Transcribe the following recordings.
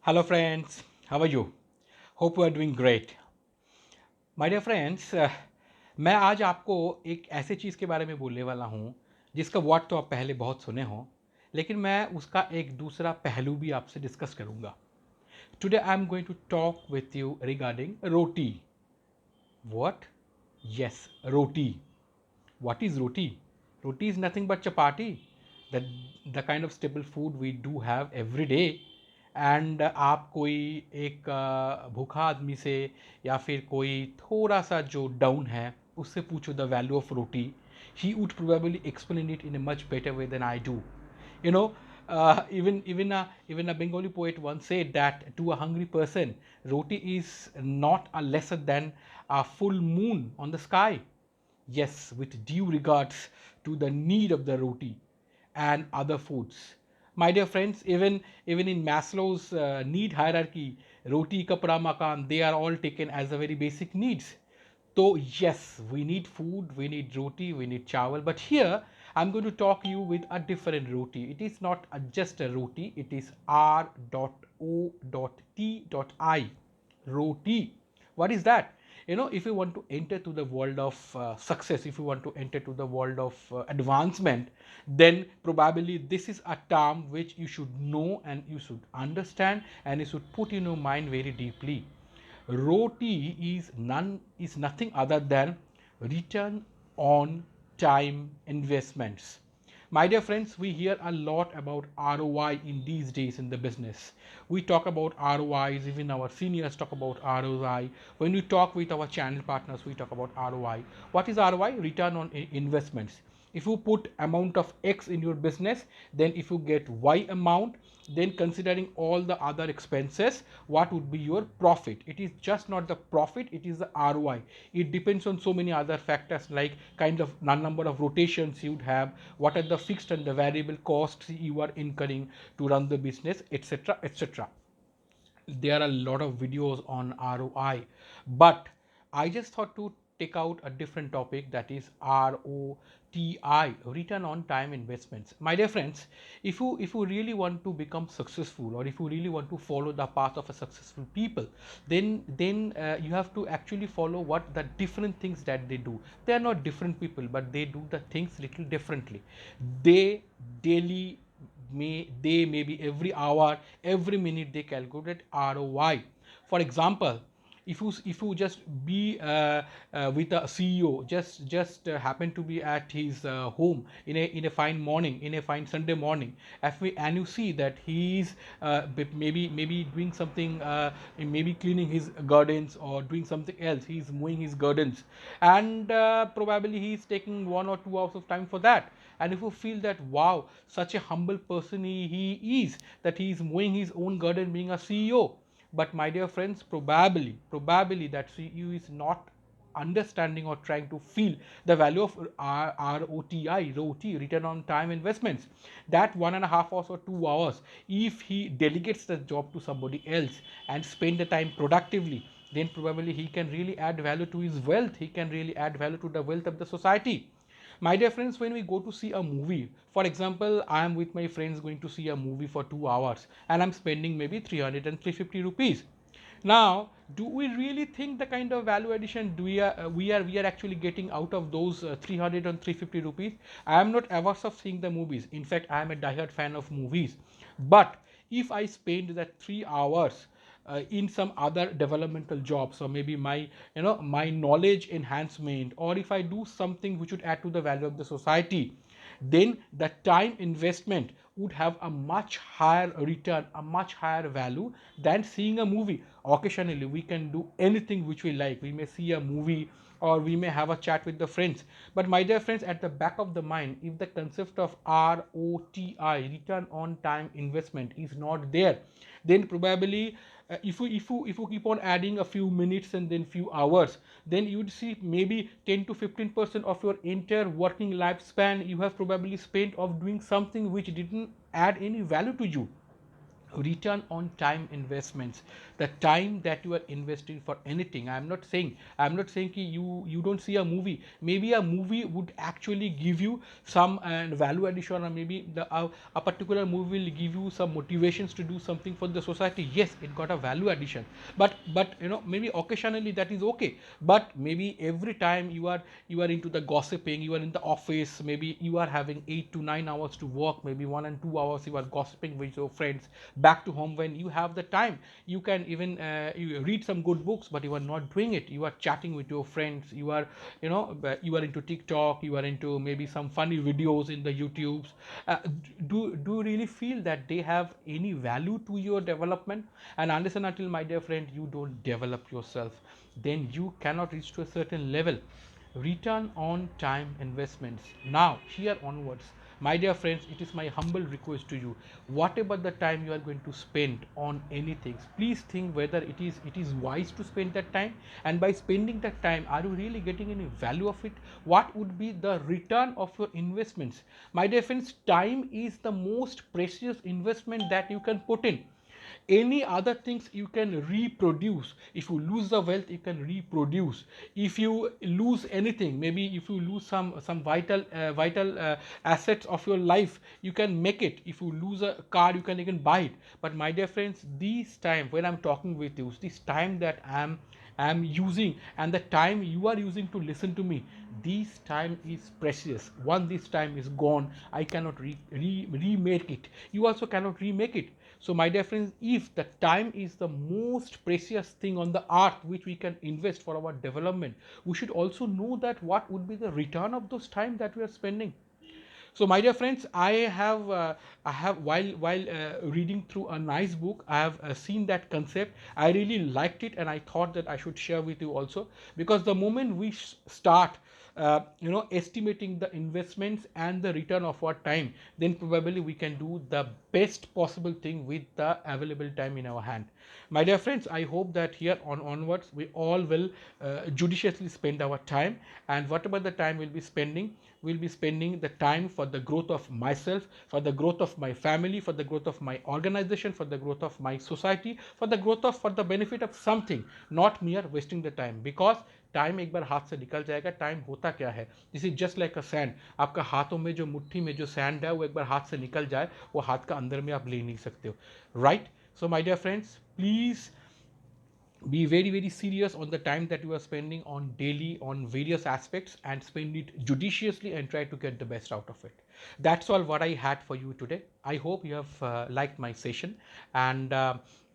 Hello friends, how are you? Hope you are doing great. My dear friends, मैं आज आपको एक ऐसे चीज़ के बारे में बोलने वाला हूँ जिसका वर्ड तो आप पहले बहुत सुने हो, लेकिन मैं उसका एक दूसरा पहलू भी आपसे डिस्कस करूँगा. Today I am going to talk with you regarding roti. What? Yes, roti. What is roti? Roti is nothing but chapati, the the kind of staple food we do have every day. And आप कोई एक भूखा आदमी से या फिर कोई थोड़ा सा जो डाउन है उससे पूछो the value of roti, he would probably explain it in a much better way than I do. You know, even a Bengali poet once said that to a hungry person, roti is not a lesser than a full moon on the sky. Yes, with due regards to the need of the roti and other foods. My dear friends, even in Maslow's need hierarchy, roti, kapra, makan, they are all taken as a very basic needs. So yes, we need food, we need roti, we need chawal. But here I'm going to talk you with a different roti. It is not just a roti. It is R.O.T.I. Roti. What is that? If you want to enter to the world of success, if you want to enter to the world of advancement, then probably this is a term which you should know and you should understand and you should put in your mind very deeply. Roti is nothing other than return on time investments. My dear friends, we hear a lot about ROI in these days in the business. We talk about ROIs, even our seniors talk about ROI. When we talk with our channel partners, we talk about ROI. What is ROI? Return on investments. If you put amount of X in your business, then if you get Y amount, then considering all the other expenses, what would be your profit? It is just not the profit, it is the ROI. It depends on so many other factors like kind of number of rotations you would have, what are the fixed and the variable costs you are incurring to run the business, etc., etc. There are a lot of videos on ROI, but I just thought to take out a different topic, that is ROTI, return on time investments. My dear friends, if you really want to become successful, or if you really want to follow the path of a successful people, then you have to actually follow what the different things that they do. They are not different people, but they do the things little differently. They daily maybe every hour, every minute they calculate ROI. For example, if you just be with a CEO, just happen to be at his home in a fine morning, in a fine Sunday morning, and you see that he's maybe doing something, maybe cleaning his gardens or doing something else, he's mowing his gardens, and probably he's taking 1 or 2 hours of time for that. And if you feel that wow, such a humble person he is, that he is mowing his own garden being a CEO. But my dear friends, probably that CEO is not understanding or trying to feel the value of ROTI, return on time investments. That 1.5 hours or 2 hours, if he delegates the job to somebody else and spend the time productively, then probably he can really add value to his wealth, he can really add value to the wealth of the society. My dear friends, when we go to see a movie, for example, I am with my friends going to see a movie for 2 hours and I'm spending maybe 300 and 350 rupees. Now, do we really think the kind of value addition do we are actually getting out of those 300 and 350 rupees? I am not averse of seeing the movies. In fact, I am a diehard fan of movies. But if I spend that 3 hours in some other developmental jobs, or maybe my knowledge enhancement, or if I do something which would add to the value of the society, then the time investment would have a much higher return, a much higher value than seeing a movie. Occasionally we can do anything which we like, we may see a movie or we may have a chat with the friends, but my dear friends, at the back of the mind, if the concept of ROTI, return on time investment, is not there, then probably if you keep on adding a few minutes and then few hours, then you would see maybe 10 to 15% of your entire working lifespan you have probably spent of doing something which didn't add any value to you. return on time investments, the time that you are investing for anything. I'm not saying ki you don't see a movie, maybe a movie would actually give you some value addition, or maybe a particular movie will give you some motivations to do something for the society. Yes, it got a value addition, but maybe occasionally that is okay. But maybe every time you are into the gossiping, you are in the office, maybe you are having 8 to 9 hours to work, maybe 1 and 2 hours you are gossiping with your friends. Back to home, when you have the time, you can even you read some good books, but you are not doing it. You are chatting with your friends, you are into TikTok, you are into maybe some funny videos in the YouTubes. Do you really feel that they have any value to your development? And unless and until, my dear friend, you don't develop yourself, then you cannot reach to a certain level. Return on time investments. Now, here onwards, my dear friends, it is my humble request to you, whatever the time you are going to spend on anything, please think whether it is wise to spend that time, and by spending that time, are you really getting any value of it? What would be the return of your investments? My dear friends, time is the most precious investment that you can put in. Any other things you can reproduce. If you lose the wealth, you can reproduce. If you lose anything, maybe if you lose some vital assets of your life, you can make it. If you lose a car, you can again buy it. But my dear friends, this time when I'm talking with you, this time that I'm using, and the time you are using to listen to me, this time is precious. Once this time is gone, I cannot remake it. You also cannot remake it. So my dear friends, if the time is the most precious thing on the earth which we can invest for our development, we should also know that what would be the return of those time that we are spending. So my dear friends, I have while reading through a nice book, I have seen that concept. I really liked it, and I thought that I should share with you also, because the moment we start estimating the investments and the return of our time, then probably we can do the best possible thing with the available time in our hand. My dear friends, I hope that here onwards we all will judiciously spend our time, and whatever the time we'll be spending the time for the growth of myself, for the growth of my family, for the growth of my organization, for the growth of my society, for the benefit of something, not mere wasting the time. Because time एक बार हाथ से निकल जाएगा. Time होता क्या है, this is just like a sand. आपका हाथों में जो मुट्ठी में जो सैंड है, वो एक बार हाथ से निकल जाए, वो हाथ का अंदर में आप ले नहीं सकते हो. Right. So my dear friends, please be very serious on the time that you are spending on daily on various aspects, and spend it judiciously and try to get the best out of it. That's all what I had for you today. I hope you have liked my session, and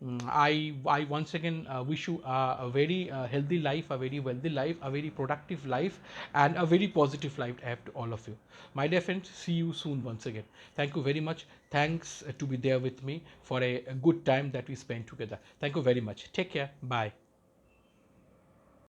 I once again wish you a very healthy life, a very wealthy life, a very productive life, and a very positive life ahead to all of you. My dear friends, see you soon once again. Thank you very much. Thanks to be there with me for a good time that we spent together. Thank you very much. Take care. Bye.